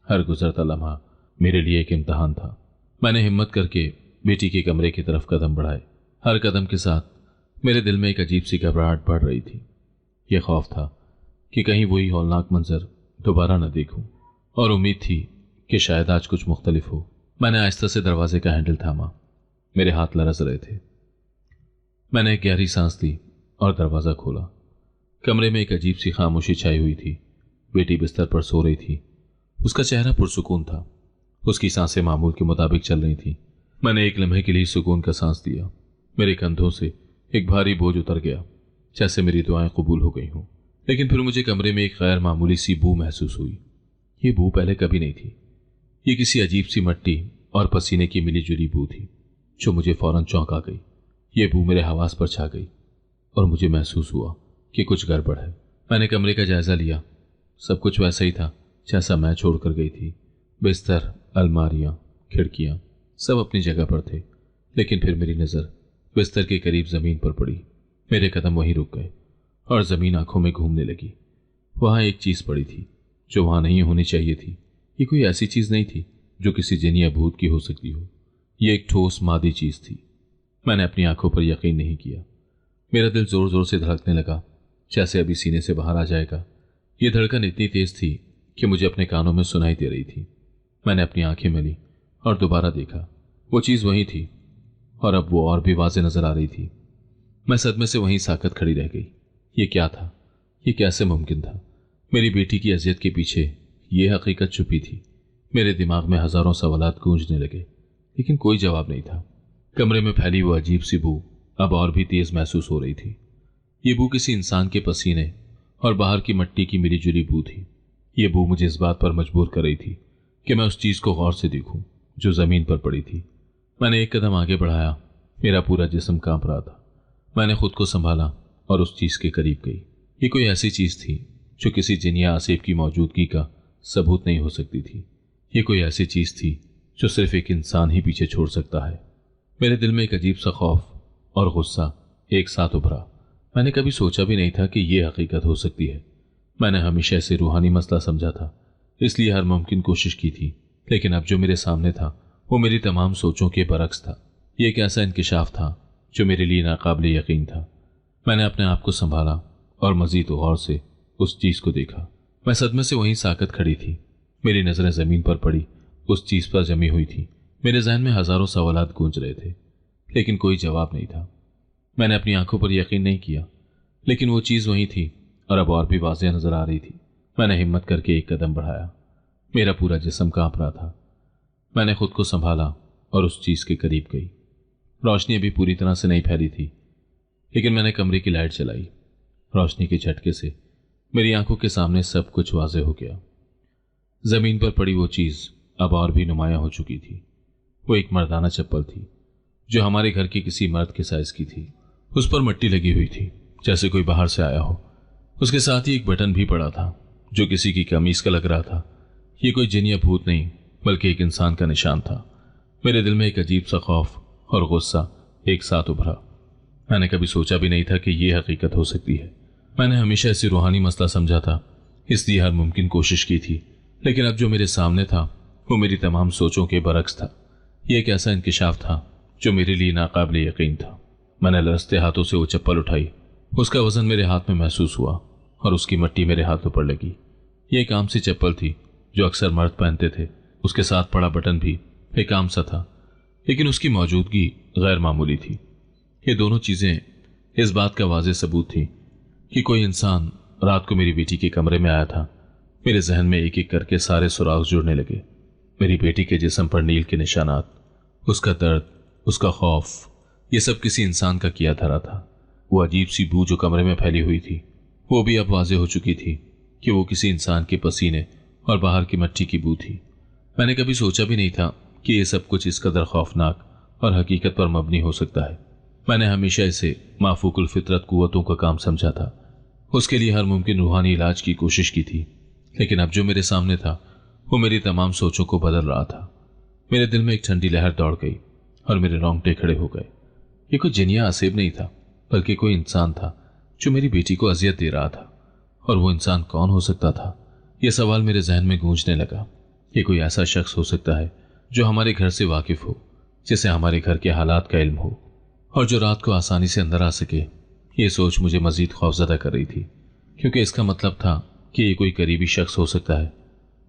हर गुजरता लम्हा मेरे लिए एक इम्तहान था। मैंने हिम्मत करके बेटी के कमरे की तरफ कदम बढ़ाए। हर कदम के साथ मेरे दिल में एक अजीब सी घबराहट बढ़ रही थी। यह खौफ था कि कहीं वही हौलनाक मंजर दोबारा न देखूं, और उम्मीद थी कि शायद आज कुछ मुख्तलिफ हो। मैंने आहिस्ता से दरवाजे का हैंडल थामा। मेरे हाथ लरज़ रहे थे। मैंने एक गहरी सांस ली और दरवाज़ा खोला। कमरे में एक अजीब सी खामोशी छाई हुई थी। बेटी बिस्तर पर सो रही थी। उसका चेहरा पुरसुकून था। उसकी सांसें मामूल के मुताबिक चल रही थीं। मैंने एक लम्हे के लिए सुकून का सांस दिया। मेरे कंधों से एक भारी बोझ उतर गया, जैसे मेरी दुआएं कबूल हो गई हों। लेकिन फिर मुझे कमरे में एक गैर मामूली सी बू महसूस हुई। ये बू पहले कभी नहीं थी। ये किसी अजीब सी मिट्टी और पसीने की मिली जुली बू थी, जो मुझे फौरन चौंका गई। ये बू मेरे हवास पर छा गई और मुझे महसूस हुआ कि कुछ गड़बड़ है। मैंने कमरे का जायजा लिया। सब कुछ वैसा ही था जैसा मैं छोड़कर गई थी। बिस्तर, अलमारियां, खिड़कियां सब अपनी जगह पर थे, लेकिन फिर मेरी नज़र बिस्तर के करीब ज़मीन पर पड़ी। मेरे कदम वहीं रुक गए और ज़मीन आंखों में घूमने लगी। वहाँ एक चीज़ पड़ी थी जो वहाँ नहीं होनी चाहिए थी। ये कोई ऐसी चीज़ नहीं थी जो किसी जिन या भूत की हो सकती हो। ये एक ठोस मादी चीज़ थी। मैंने अपनी आंखों पर यकीन नहीं किया। मेरा दिल ज़ोर ज़ोर से धड़कने लगा, जैसे अभी सीने से बाहर आ जाएगा। ये धड़कन इतनी तेज़ थी कि मुझे अपने कानों में सुनाई दे रही थी। मैंने अपनी आंखें मली और दोबारा देखा। वो चीज़ वहीं थी और अब वो और भी वाज़े नज़र आ रही थी। मैं सदमे से वहीं साकत खड़ी रह गई। ये क्या था? ये कैसे मुमकिन था? मेरी बेटी की अजियत के पीछे ये हकीकत छुपी थी। मेरे दिमाग में हज़ारों सवालात गूंजने लगे, लेकिन कोई जवाब नहीं था। कमरे में फैली वो अजीब सी बू अब और भी तेज़ महसूस हो रही थी। ये बू किसी इंसान के पसीने और बाहर की मिट्टी की मिली जुली बू थी। ये बू मुझे इस बात पर मजबूर कर रही थी कि मैं उस चीज़ को गौर से देखूं जो ज़मीन पर पड़ी थी। मैंने एक कदम आगे बढ़ाया। मेरा पूरा जिस्म कांप रहा था। मैंने खुद को संभाला और उस चीज के करीब गई। ये कोई ऐसी चीज थी जो किसी जिन या आसिफ की मौजूदगी का सबूत नहीं हो सकती थी। ये कोई ऐसी चीज थी जो सिर्फ एक इंसान ही पीछे छोड़ सकता है। मेरे दिल में एक अजीब सा खौफ और गुस्सा एक साथ उभरा। मैंने कभी सोचा भी नहीं था कि ये हकीकत हो सकती है। मैंने हमेशा इसे रूहानी मसला समझा था, इसलिए हर मुमकिन कोशिश की थी, लेकिन अब जो मेरे सामने था वो मेरी तमाम सोचों के बरक्स था। ये एक ऐसा इंकिशाफ था जो मेरे लिए नाकाबिल यकीन था। मैंने अपने आप को संभाला और मजीद गौर से उस चीज को देखा। मैं सदमे से वहीं साकत खड़ी थी। मेरी नजरें जमीन पर पड़ी उस चीज पर जमी हुई थी। मेरे जहन में हजारों सवालात गूंज रहे थे, लेकिन कोई जवाब नहीं था। मैंने अपनी आंखों पर यकीन नहीं किया, लेकिन वो चीज वहीं थी और अब और भी वाज़ेह नजर आ रही थी। मैंने हिम्मत करके एक कदम बढ़ाया। मेरा पूरा जिस्म कांप रहा था। मैंने खुद को संभाला और उस चीज के करीब गई। रोशनी अभी पूरी तरह से नहीं फैली थी, लेकिन मैंने कमरे की लाइट जलाई। रोशनी के झटके से मेरी आंखों के सामने सब कुछ वाज़ेह हो गया। जमीन पर पड़ी वो चीज अब और भी नुमायां हो चुकी थी। वो एक मर्दाना चप्पल थी जो हमारे घर की किसी मर्द के साइज की थी। उस पर मिट्टी लगी हुई थी जैसे कोई बाहर से आया हो। उसके साथ ही एक बटन भी पड़ा था जो किसी की कमीज का लग रहा था। ये कोई जिन या भूत नहीं, बल्कि एक इंसान का निशान था। मेरे दिल में एक अजीब सा खौफ और गुस्सा एक साथ उभरा। मैंने कभी सोचा भी नहीं था कि यह हकीकत हो सकती है। मैंने हमेशा इसे रूहानी मसला समझा था, इसलिए हर मुमकिन कोशिश की थी, लेकिन अब जो मेरे सामने था वो मेरी तमाम सोचों के बरक्स था। यह एक ऐसा इंकिशाफ था जो मेरे लिए नाकाबिल यकीन था। मैंने लरसते हाथों से वो चप्पल उठाई। उसका वजन मेरे हाथ में महसूस हुआ और उसकी मट्टी मेरे हाथों पर लगी। ये एक आम सी चप्पल थी जो अक्सर मर्द पहनते थे। उसके साथ पड़ा बटन भी एक आम सा था, लेकिन उसकी मौजूदगी गैर मामूली थी। ये दोनों चीजें इस बात का वाज़ेह सबूत थी कि कोई इंसान रात को मेरी बेटी के कमरे में आया था। मेरे जहन में एक एक करके सारे सुराग जुड़ने लगे। मेरी बेटी के जिस्म पर नील के निशानात, उसका दर्द, उसका खौफ, ये सब किसी इंसान का किया धरा था। वो अजीब सी बू जो कमरे में फैली हुई थी वो भी अब वाज़ेह हो चुकी थी कि वो किसी इंसान के पसीने और बाहर की मट्टी की बू थी। मैंने कभी सोचा भी नहीं था कि ये सब कुछ इस कदर खौफनाक और हकीकत पर मबनी हो सकता है। मैंने हमेशा इसे माफूकुल फितरत कुव्वतों का काम समझा था। उसके लिए हर मुमकिन रूहानी इलाज की कोशिश की थी, लेकिन अब जो मेरे सामने था वो मेरी तमाम सोचों को बदल रहा था। मेरे दिल में एक ठंडी लहर दौड़ गई और मेरे रोंगटे खड़े हो गए। ये कोई जिनिया आसिफ नहीं था, बल्कि कोई इंसान था जो मेरी बेटी को अजियत दे रहा था। और वो इंसान कौन हो सकता था? यह सवाल मेरे जहन में गूंजने लगा। ये कोई ऐसा शख्स हो सकता है जो हमारे घर से वाकिफ हो, जिसे हमारे घर के हालात का इल्म हो और जो रात को आसानी से अंदर आ सके। ये सोच मुझे मजीद खौफजदा कर रही थी, क्योंकि इसका मतलब था कि ये कोई करीबी शख्स हो सकता है।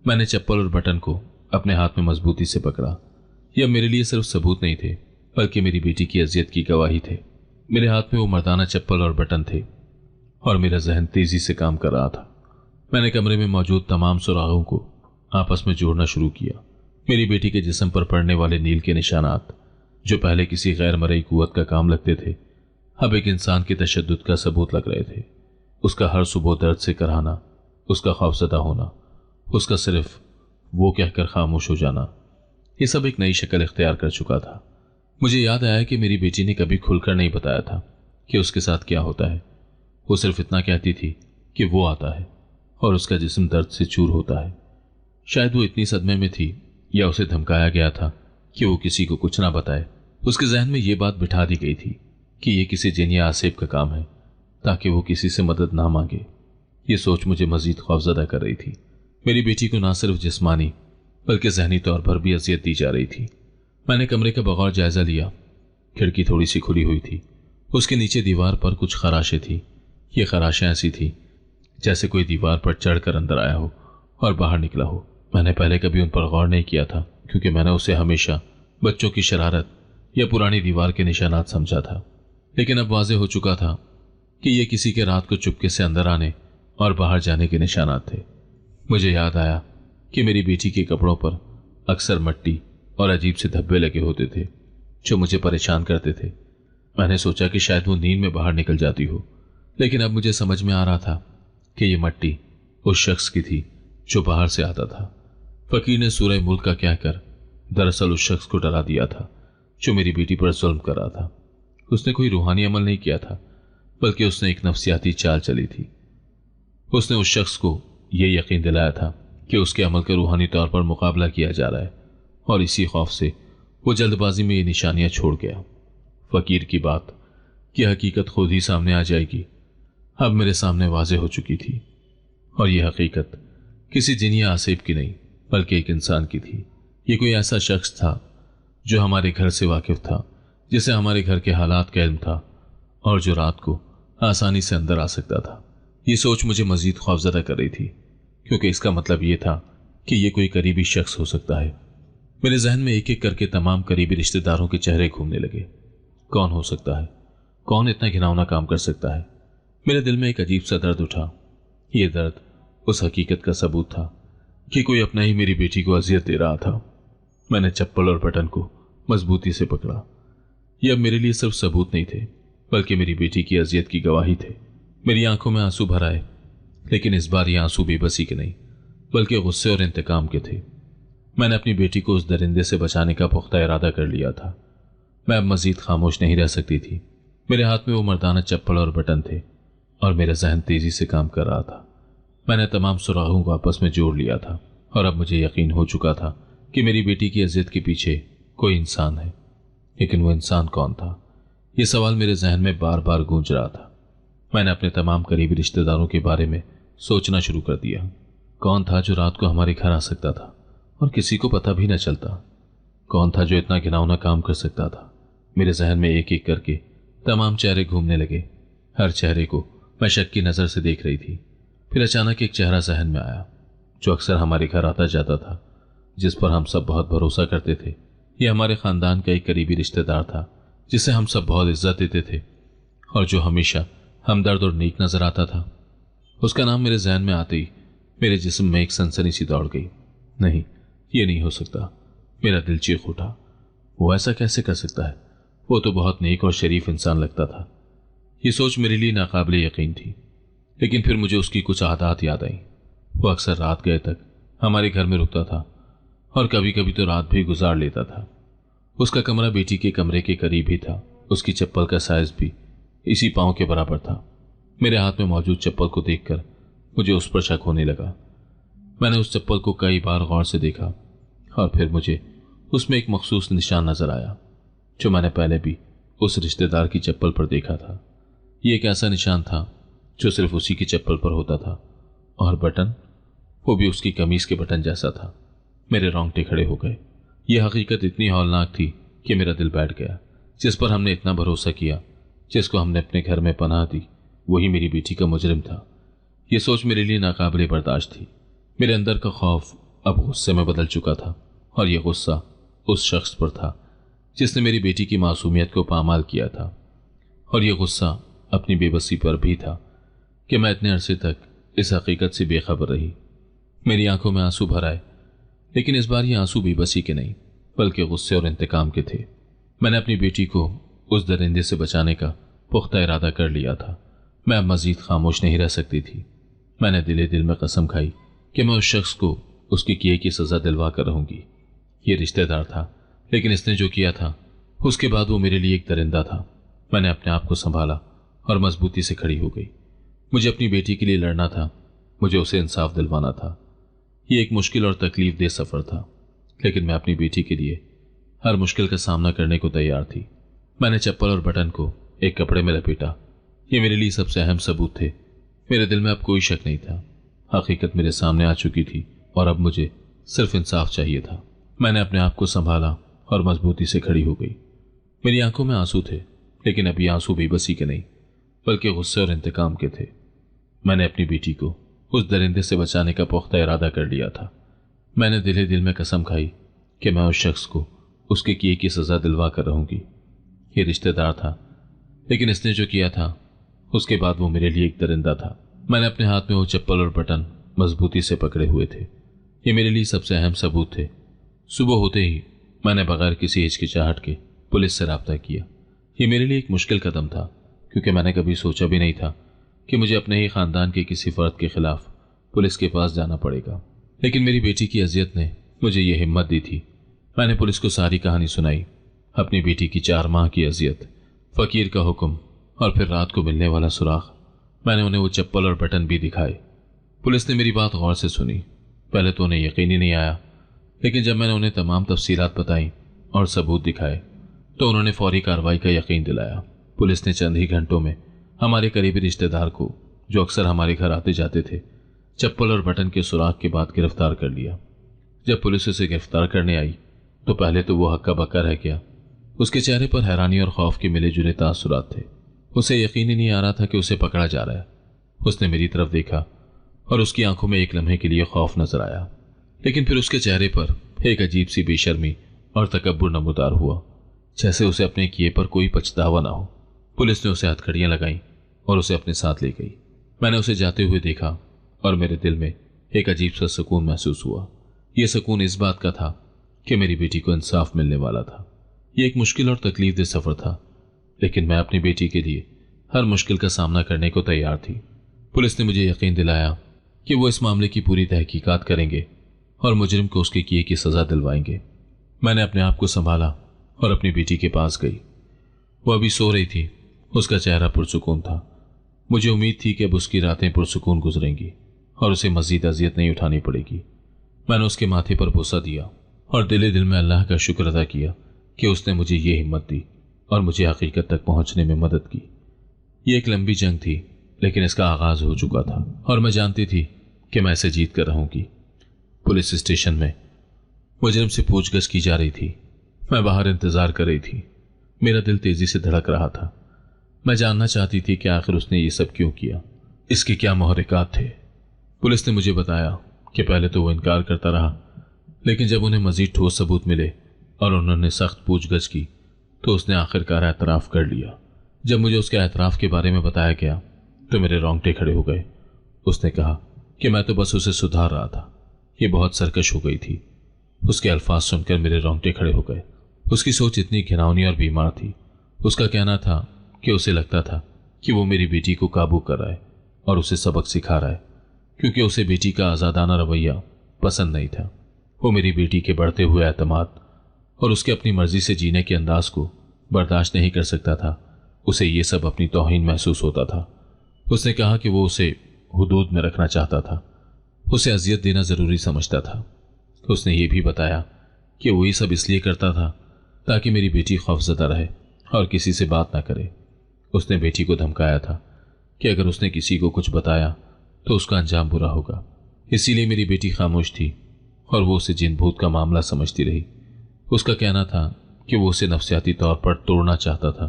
मैंने चप्पल और बटन को अपने हाथ में मजबूती से पकड़ा। यह मेरे लिए सिर्फ सबूत नहीं थे, बल्कि मेरी बेटी की अजियत की गवाही थे। मेरे हाथ में वो मर्दाना चप्पल और बटन थे और मेरा जहन तेजी से काम कर रहा था। मैंने कमरे में मौजूद तमाम सुरागों को आपस में जोड़ना शुरू किया। मेरी बेटी के जिस्म पर पड़ने वाले नील के निशानात, जो पहले किसी गैर मरई कुव्वत का काम लगते थे, अब एक इंसान के तशद्दुद का सबूत लग रहे थे। उसका हर सुबह दर्द से कराना, उसका खौफजदा होना, उसका सिर्फ वो कहकर खामोश हो जाना, ये सब एक नई शक्ल इख्तियार कर चुका था। मुझे याद आया कि मेरी बेटी ने कभी खुलकर नहीं बताया था कि उसके साथ क्या होता है। वो सिर्फ इतना कहती थी कि वो आता है और उसका जिस्म दर्द से चूर होता है। शायद वो इतनी सदमे में थी या उसे धमकाया गया था कि वो किसी को कुछ ना बताए। उसके जहन में ये बात बिठा दी गई थी कि ये किसी जिन या आसिफ का काम है, ताकि वो किसी से मदद ना मांगे। ये सोच मुझे मजीद खौफजदा कर रही थी। मेरी बेटी को ना सिर्फ जिस्मानी बल्कि जहनी तौर पर भी अजियत दी जा रही थी। मैंने कमरे का बगौर जायजा लिया। खिड़की थोड़ी सी खुली हुई थी। उसके नीचे दीवार पर कुछ खराशें थी। ये खराशें ऐसी थी जैसे कोई दीवार पर चढ़कर अंदर आया हो और बाहर निकला हो। मैंने पहले कभी उन पर गौर नहीं किया था, क्योंकि मैंने उसे हमेशा बच्चों की शरारत या पुरानी दीवार के निशानात समझा था। लेकिन अब वाज़ेह हो चुका था कि ये किसी के रात को चुपके से अंदर आने और बाहर जाने के निशानात थे। मुझे याद आया कि मेरी बेटी के कपड़ों पर अक्सर मट्टी और अजीब से धब्बे लगे होते थे जो मुझे परेशान करते थे। मैंने सोचा कि शायद वो नींद में बाहर निकल जाती हो, लेकिन अब मुझे समझ में आ रहा था कि ये मट्टी उस शख्स की थी जो बाहर से आता था। फकीर ने सूरह मुल्क का कहकर दरअसल उस शख्स को डरा दिया था जो मेरी बेटी पर जुल्म कर रहा था। उसने कोई रूहानी अमल नहीं किया था, बल्कि उसने एक नफ्सियाती चाल चली थी। उसने उस शख्स को यह यकीन दिलाया था कि उसके अमल का रूहानी तौर पर मुकाबला किया जा रहा है, और इसी खौफ से वो जल्दबाजी में ये निशानियां छोड़ गया। फकीर की बात कि हकीकत खुद ही सामने आ जाएगी अब मेरे सामने वाज़े हो चुकी थी, और यह हकीकत किसी जिनिया आसिफ की नहीं बल्कि एक इंसान की थी। ये कोई ऐसा शख्स था जो हमारे घर से वाकिफ था, जिसे हमारे घर के हालात का इल्म था, और जो रात को आसानी से अंदर आ सकता था। ये सोच मुझे मजीद खौफजदा कर रही थी, क्योंकि इसका मतलब ये था कि ये कोई करीबी शख्स हो सकता है। मेरे जहन में एक एक करके तमाम करीबी रिश्तेदारों के चेहरे घूमने लगे। कौन हो सकता है? कौन इतना घिनौना काम कर सकता है? मेरे दिल में एक अजीब सा दर्द उठा। यह दर्द उस हकीकत का सबूत था कि कोई अपना ही मेरी बेटी को अजियत दे रहा था। मैंने चप्पल और बटन को मजबूती से पकड़ा। ये अब मेरे लिए सिर्फ सबूत नहीं थे, बल्कि मेरी बेटी की अजियत की गवाही थे। मेरी आंखों में आंसू भर आए, लेकिन इस बार ये आंसू बेबसी के नहीं बल्कि गुस्से और इंतकाम के थे। मैंने अपनी बेटी को उस दरिंदे से बचाने का पुख्ता इरादा कर लिया था। मैं अब मजीद खामोश नहीं रह सकती थी। मेरे हाथ में वो मर्दाना चप्पल और बटन थे, और मेरा जहन तेजी से काम कर रहा था। मैंने तमाम सुराहों को आपस में जोड़ लिया था, और अब मुझे यकीन हो चुका था कि मेरी बेटी की अजियत के पीछे कोई इंसान है। लेकिन वो इंसान कौन था? ये सवाल मेरे जहन में बार बार गूंज रहा था। मैंने अपने तमाम करीबी रिश्तेदारों के बारे में सोचना शुरू कर दिया। कौन था जो रात को हमारे घर आ सकता था और किसी को पता भी न चलता? कौन था जो इतना घिनौना काम कर सकता था? मेरे जहन में एक एक करके तमाम चेहरे घूमने लगे। हर चेहरे को मैं शक की नज़र से देख रही थी। फिर अचानक एक चेहरा जहन में आया, जो अक्सर हमारे घर आता जाता था, जिस पर हम सब बहुत भरोसा करते थे। यह हमारे ख़ानदान का एक करीबी रिश्तेदार था, जिसे हम सब बहुत इज्जत देते थे, और जो हमेशा हमदर्द और नेक नज़र आता था। उसका नाम मेरे जहन में आते ही मेरे जिस्म में एक सनसनी सी दौड़ गई। नहीं, ये नहीं हो सकता। मेरा दिल चीख उठा। वो ऐसा कैसे कर सकता है? वो तो बहुत नेक और शरीफ इंसान लगता था। ये सोच मेरे लिए नाकाबिले यकीन थी, लेकिन फिर मुझे उसकी कुछ आदत याद आई। वो अक्सर रात गए तक हमारे घर में रुकता था, और कभी कभी तो रात भी गुजार लेता था। उसका कमरा बेटी के कमरे के करीब ही था। उसकी चप्पल का साइज भी इसी पांव के बराबर था। मेरे हाथ में मौजूद चप्पल को देखकर मुझे उस पर शक होने लगा। मैंने उस चप्पल को कई बार गौर से देखा, और फिर मुझे उसमें एक मखसूस निशान नजर आया, जो मैंने पहले भी उस रिश्तेदार की चप्पल पर देखा था। ये एक ऐसा निशान था जो सिर्फ उसी की चप्पल पर होता था, और बटन, वो भी उसकी कमीज के बटन जैसा था। मेरे रोंगटे खड़े हो गए। यह हकीकत इतनी हौलनाक थी कि मेरा दिल बैठ गया। जिस पर हमने इतना भरोसा किया, जिसको हमने अपने घर में पनाह दी, वही मेरी बेटी का मुजरिम था। यह सोच मेरे लिए नाकाबिले बर्दाश्त थी। मेरे अंदर का खौफ अब गुस्से में बदल चुका था, और यह गुस्सा उस शख्स पर था जिसने मेरी बेटी की मासूमियत को पामाल किया था। और यह गुस्सा अपनी बेबसी पर भी था कि मैं इतने अरसे तक इस हकीकत से बेखबर रही। मेरी आंखों में आंसू भर आए, लेकिन इस बार ये आंसू बेबसी के नहीं बल्कि गुस्से और इंतकाम के थे। मैंने अपनी बेटी को उस दरिंदे से बचाने का पुख्ता इरादा कर लिया था। मैं अब मजीद खामोश नहीं रह सकती थी। मैंने दिले दिल में कसम खाई कि मैं उस शख्स को उसके किए की सजा दिलवा कर रहूंगी। ये रिश्तेदार था, लेकिन इसने जो किया था उसके बाद वो मेरे लिए एक दरिंदा था। मैंने अपने आप को संभाला और मजबूती से खड़ी हो गई। मुझे अपनी बेटी के लिए लड़ना था, मुझे उसे इंसाफ दिलवाना था। ये एक मुश्किल और तकलीफ दे सफ़र था, लेकिन मैं अपनी बेटी के लिए हर मुश्किल का सामना करने को तैयार थी। मैंने चप्पल और बटन को एक कपड़े में लपेटा। ये मेरे लिए सबसे अहम सबूत थे। मेरे दिल में अब कोई शक नहीं था। हकीकत मेरे सामने आ चुकी थी, और अब मुझे सिर्फ इंसाफ चाहिए था। मैंने अपने आप को संभाला और मजबूती से खड़ी हो गई। मेरी आंखों में आंसू थे, लेकिन अब ये आंसू बेबसी के नहीं बल्कि गुस्से और इंतकाम के थे। मैंने अपनी बेटी को उस दरिंदे से बचाने का पुख्ता इरादा कर लिया था। मैंने दिले दिल में कसम खाई कि मैं उस शख्स को उसके किए की सजा दिलवा कर रहूंगी। ये रिश्तेदार था, लेकिन इसने जो किया था उसके बाद वो मेरे लिए एक दरिंदा था। मैंने अपने हाथ में वो चप्पल और बटन मजबूती से पकड़े हुए थे। ये मेरे लिए सबसे अहम सबूत थे। सुबह होते ही मैंने बगैर किसी हिचकिचाहट के पुलिस से राब्ता किया। ये मेरे लिए एक मुश्किल कदम था, क्योंकि मैंने कभी सोचा भी नहीं था कि मुझे अपने ही खानदान के किसी फर्द के खिलाफ पुलिस के पास जाना पड़ेगा। लेकिन मेरी बेटी की अजियत ने मुझे ये हिम्मत दी थी। मैंने पुलिस को सारी कहानी सुनाई। अपनी बेटी की 4 माह की अजियत, फकीर का हुक्म और फिर रात को मिलने वाला सुराग। मैंने उन्हें वो चप्पल और बटन भी दिखाए। पुलिस ने मेरी बात गौर से सुनी। पहले तो उन्हें यकीन ही नहीं आया, लेकिन जब मैंने उन्हें तमाम तफसीलात बताई और सबूत दिखाए तो उन्होंने फौरी कार्रवाई का यकीन दिलाया। पुलिस ने चंद ही घंटों में हमारे करीबी रिश्तेदार को, जो अक्सर हमारे घर आते जाते थे, चप्पल और बटन के सुराग के बाद गिरफ्तार कर लिया। जब पुलिस उसे गिरफ्तार करने आई तो पहले तो वो हक्का बक्का रह गया। उसके चेहरे पर हैरानी और खौफ के मिले जुले तासुरात थे। उसे यकीन ही नहीं आ रहा था कि उसे पकड़ा जा रहा है। उसने मेरी तरफ देखा और उसकी आंखों में एक लम्हे के लिए खौफ नजर आया, लेकिन फिर उसके चेहरे पर एक अजीब सी बेशर्मी और तकब्बुर नमूदार हुआ, जैसे उसे अपने किए पर कोई पछतावा ना हो। पुलिस ने उसे हथकड़ियां लगाईं और उसे अपने साथ ले गई। मैंने उसे जाते हुए देखा और मेरे दिल में एक अजीब सा सुकून महसूस हुआ। यह सुकून इस बात का था कि मेरी बेटी को इंसाफ मिलने वाला था। यह एक मुश्किल और तकलीफदेह सफर था, लेकिन मैं अपनी बेटी के लिए हर मुश्किल का सामना करने को तैयार थी। पुलिस ने मुझे यकीन दिलाया कि वो इस मामले की पूरी तहकीकात करेंगे और मुजरिम को उसके किए की सजा दिलवाएंगे। मैंने अपने आप को संभाला और अपनी बेटी के पास गई। वह अभी सो रही थी। उसका चेहरा पुरसुकून था। मुझे उम्मीद थी कि अब उसकी रातें पुरसुकून गुजरेंगी और उसे मजीद अजियत नहीं उठानी पड़ेगी। मैंने उसके माथे पर बोसा दिया और दिले दिल में अल्लाह का शुक्र अदा किया कि उसने मुझे ये हिम्मत दी और मुझे हकीकत तक पहुंचने में मदद की। ये एक लंबी जंग थी, लेकिन इसका आगाज हो चुका था और मैं जानती थी कि मैं इसे जीत कर रहूंगी। पुलिस स्टेशन में मुजरिम से पूछगछ की जा रही थी। मैं बाहर इंतजार कर रही थी। मेरा दिल तेजी से धड़क रहा था। मैं जानना चाहती थी कि आखिर उसने ये सब क्यों किया, इसके क्या मुहर्रिकात थे। पुलिस ने मुझे बताया कि पहले तो वो इनकार करता रहा, लेकिन जब उन्हें मजीद ठोस सबूत मिले और उन्होंने सख्त पूछगछ की तो उसने आखिरकार एतराफ़ कर लिया। जब मुझे उसके एतराफ़ के बारे में बताया गया तो मेरे रोंगटे खड़े हो गए। उसने कहा कि मैं तो बस उसे सुधार रहा था, ये बहुत सरकश हो गई थी। उसके अल्फाज सुनकर मेरे रोंगटे खड़े हो गए। उसकी सोच इतनी घिनौनी और बीमार थी। उसका कहना था कि उसे लगता था कि वो मेरी बेटी को काबू कर रहा है और उसे सबक सिखा रहा है, क्योंकि उसे बेटी का आज़ादाना रवैया पसंद नहीं था। वो मेरी बेटी के बढ़ते हुए एतमाद और उसके अपनी मर्जी से जीने के अंदाज को बर्दाश्त नहीं कर सकता था। उसे ये सब अपनी तौहीन महसूस होता था। उसने कहा कि वो उसे हुदूद में रखना चाहता था, उसे अजियत देना ज़रूरी समझता था। उसने ये भी बताया कि वो ये सब इसलिए करता था ताकि मेरी बेटी खौफज़दा रहे और किसी से बात ना करे। उसने बेटी को धमकाया था कि अगर उसने किसी को कुछ बताया तो उसका अंजाम बुरा होगा। इसीलिए मेरी बेटी खामोश थी और वो उसे जिन भूत का मामला समझती रही। उसका कहना था कि वो उसे नफ्सियाती तौर पर तोड़ना चाहता था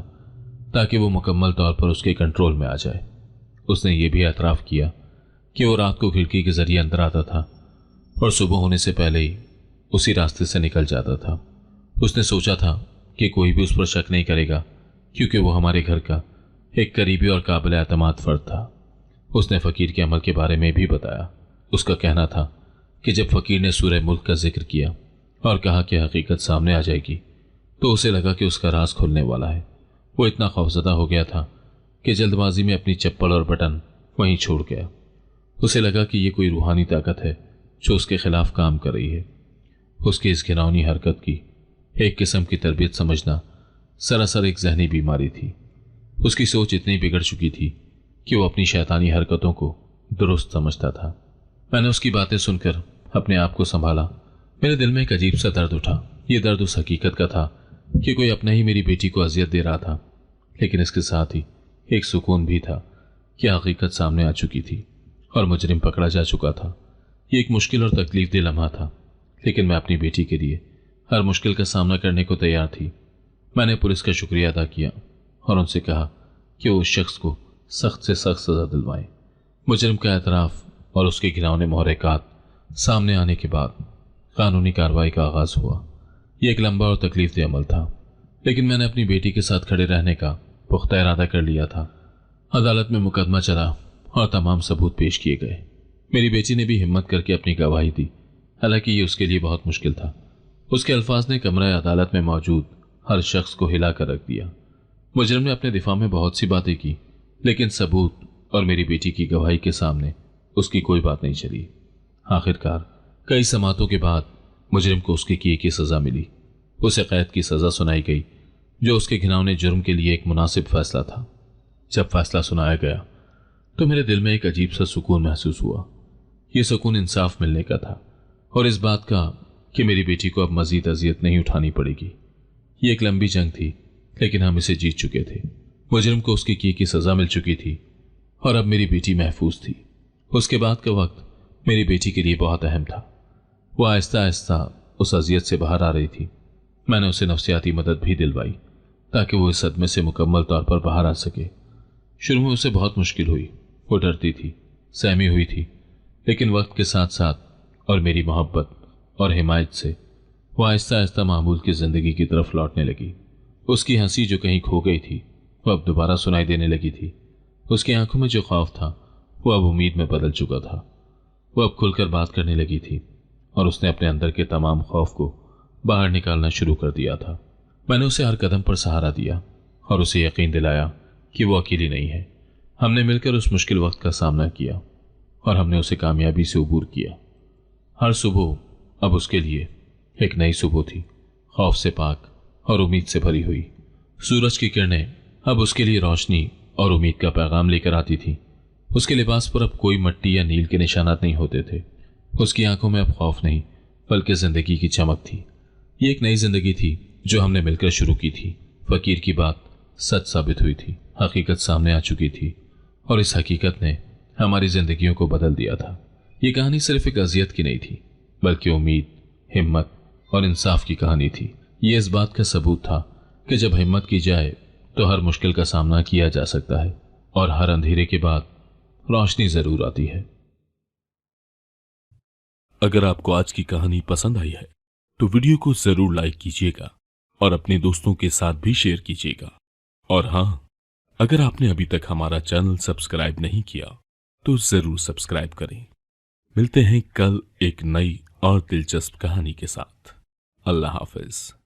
ताकि वो मुकम्मल तौर पर उसके कंट्रोल में आ जाए। उसने ये भी एतराफ़ किया कि वो रात को खिड़की के जरिए अंदर आता था और सुबह होने से पहले ही उसी रास्ते से निकल जाता था। उसने सोचा था कि कोई भी उस पर शक नहीं करेगा, क्योंकि वो हमारे घर का एक करीबी और काबिल एतमाद फर्द था। उसने फ़कीर के अमल के बारे में भी बताया। उसका कहना था कि जब फ़कीर ने सूरह मुल्क का जिक्र किया और कहा कि हकीकत सामने आ जाएगी तो उसे लगा कि उसका राज खुलने वाला है। वो इतना खौफज़दा हो गया था कि जल्दबाजी में अपनी चप्पल और बटन वहीं छोड़ गया। उसे लगा कि ये कोई रूहानी ताकत है जो उसके खिलाफ काम कर रही है। उसकी इस घिनौनी हरकत की एक किस्म की तरबियत समझना सरासर एक जहनी बीमारी थी। उसकी सोच इतनी बिगड़ चुकी थी कि वो अपनी शैतानी हरकतों को दुरुस्त समझता था। मैंने उसकी बातें सुनकर अपने आप को संभाला। मेरे दिल में एक अजीब सा दर्द उठा। ये दर्द उस हकीकत का था कि कोई अपने ही मेरी बेटी को अजियत दे रहा था, लेकिन इसके साथ ही एक सुकून भी था कि हकीकत सामने आ चुकी थी और मुजरिम पकड़ा जा चुका था। ये एक मुश्किल और तकलीफदेह लम्हा था, लेकिन मैं अपनी बेटी के लिए हर मुश्किल का सामना करने को तैयार थी। मैंने पुलिस का शुक्रिया अदा किया और उनसे कहा कि वो उस शख्स को सख्त से सख्त सजा दिलवाएं। मुजरिम का एतराफ़ और उसके घिनौने मुहर्रिकात सामने आने के बाद कानूनी कार्रवाई का आगाज़ हुआ। यह एक लंबा और तकलीफदेह अमल था, लेकिन मैंने अपनी बेटी के साथ खड़े रहने का पुख्ता इरादा कर लिया था। अदालत में मुकदमा चला और तमाम सबूत पेश किए गए। मेरी बेटी ने भी हिम्मत करके अपनी गवाही दी, हालांकि ये उसके लिए बहुत मुश्किल था। उसके अल्फाज ने कमरा अदालत में मौजूद हर शख्स को हिला कर रख दिया। मुजरिम ने अपने दिफा में बहुत सी बातें की, लेकिन सबूत और मेरी बेटी की गवाही के सामने उसकी कोई बात नहीं चली। आखिरकार कई समातों के बाद मुजरिम को उसके किए की सजा मिली। उसे कैद की सजा सुनाई गई, जो उसके घिनौने जुर्म के लिए एक मुनासिब फैसला था। जब फैसला सुनाया गया तो मेरे दिल में एक अजीब सा सुकून महसूस हुआ। यह सुकून इंसाफ मिलने का था और इस बात का कि मेरी बेटी को अब मजीद अजियत नहीं उठानी पड़ेगी। ये एक लंबी जंग थी, लेकिन हम इसे जीत चुके थे। मुजरिम को उसकी की सजा मिल चुकी थी और अब मेरी बेटी महफूज थी। उसके बाद का वक्त मेरी बेटी के लिए बहुत अहम था। वो आहिस्ता आहिस्ता उस अजियत से बाहर आ रही थी। मैंने उसे नफ्सियाती मदद भी दिलवाई ताकि वो इस सदमे से मुकम्मल तौर पर बाहर आ सके। शुरू में उसे बहुत मुश्किल हुई, वो डरती थी, सहमी हुई थी, लेकिन वक्त के साथ साथ और मेरी मोहब्बत और हिमायत से वो आहिस्ता आहिस्ता मामूल की जिंदगी की तरफ लौटने लगी। उसकी हंसी जो कहीं खो गई थी वो अब दोबारा सुनाई देने लगी थी। उसकी आंखों में जो खौफ था वो अब उम्मीद में बदल चुका था। वो अब खुलकर बात करने लगी थी और उसने अपने अंदर के तमाम खौफ को बाहर निकालना शुरू कर दिया था। मैंने उसे हर कदम पर सहारा दिया और उसे यकीन दिलाया कि वो अकेली नहीं है। हमने मिलकर उस मुश्किल वक्त का सामना किया और हमने उसे कामयाबी से उबूर किया। हर सुबह अब उसके लिए एक नई सुबह थी, खौफ से पाक और उम्मीद से भरी हुई। सूरज की किरणें अब उसके लिए रोशनी और उम्मीद का पैगाम लेकर आती थी। उसके लिबास पर अब कोई मट्टी या नील के निशानात नहीं होते थे। उसकी आंखों में अब खौफ नहीं बल्कि जिंदगी की चमक थी। ये एक नई जिंदगी थी जो हमने मिलकर शुरू की थी। फकीर की बात सच साबित हुई थी, हकीकत सामने आ चुकी थी और इस हकीकत ने हमारी जिंदगियों को बदल दिया था। ये कहानी सिर्फ एक अजियत की नहीं थी बल्कि उम्मीद, हिम्मत और इंसाफ की कहानी थी। ये इस बात का सबूत था कि जब हिम्मत की जाए तो हर मुश्किल का सामना किया जा सकता है और हर अंधेरे के बाद रोशनी जरूर आती है। अगर आपको आज की कहानी पसंद आई है तो वीडियो को जरूर लाइक कीजिएगा और अपने दोस्तों के साथ भी शेयर कीजिएगा। और हां, अगर आपने अभी तक हमारा चैनल सब्सक्राइब नहीं किया तो जरूर सब्सक्राइब करें। मिलते हैं कल एक नई और दिलचस्प कहानी के साथ। अल्लाह हाफिज।